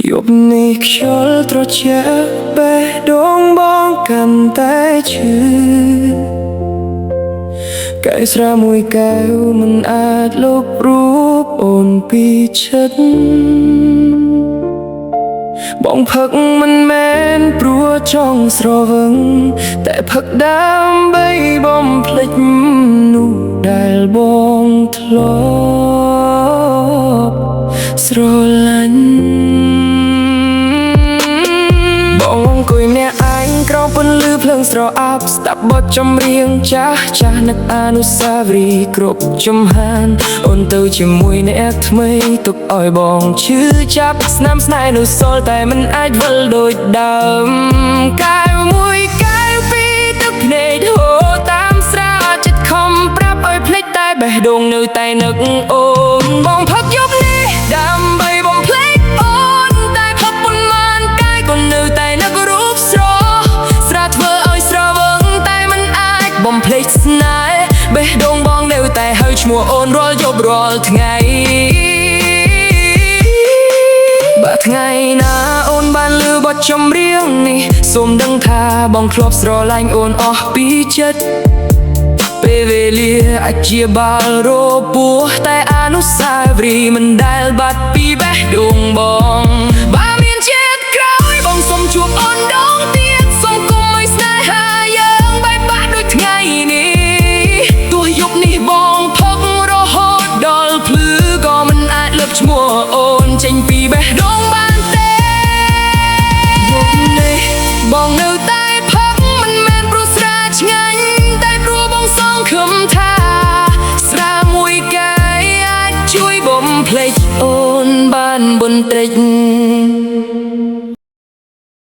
យប់នេះខ្យល់ត្រជាក់បេះដូងបងកាន់តែឈឺកែស្រាមួយកែវមិនអាចលុបរូបអូនពីចិត្តបងផឹកមិនមែនព្រោះចង់ស្រវឹងតែផឹកដើម្បីបំភ្លេចនោះដែលបងធ្លាប់ស្រឡាញ់បងអង្គុយម្នាក់ឯងក្រោមពន្លឺភ្លើងស្រអាប់ស្ដាប់បទចម្រៀងចាស់នឹកអនុស្សាវរីយ៍គ្រប់ចំហានអូនទៅជាមួយអ្នកថ្មីទុកឲ្យបងឈឺចាប់ស្នាមស្នេហ៍នៅសល់តែមិនអាចវិលដូចដើមកែវមួយកែវពីរទឹកភ្នែកហូរតាមស្រាចិត្តខំប្រាប់ឲ្យភ្លេចតែបេះដូងនៅតែនឹកអូនបងផឹកយប់នេះដើម្បីបំភ្លេចអូនតែផឹកប៉ុន្មានកាយក៏នៅតែនឹករូបស្រស់ធ្វើឲ្យស្រវឹងតែមិនអាចបំភ្លេចស្នេហ៍បេះដូងបងនៅតែហៅឈ្មោះអូនរាល់យប់រាល់ថ្ងៃបើថ្ងៃណាអូនបានឮបទចម្រៀងនេះសូមដឹងថាបងធ្លាប់ស្រឡាញ់អូនអស់ពីចិត្តពេលវេលាអាចជាបាល់រពោះតែអនុស្សាវរីយ៍មិនដែលបាត់ពីបេះដូងបងបើមានជាតិក្រោយបងសូមជួបអូនដងទៀតសូមកុំឲ្យស្នេហាយើងបែកបាក់ដូចថ្ងៃនេះទោះយប់នេះបងផឹករហូតដល់ភ្លឺក៏មិនអាចលុបឈ្មោះអូនចេញពីបេះដូងបានទេយប់នេះបងនៅតែផឹកមិនមែនព្រោះស្រាឆ្ងាញ់តែព្រោះបងសង្ឃឹមថាស្រាមួយកែវអាចជួយបំភ្លេចអូនបានបន្តិច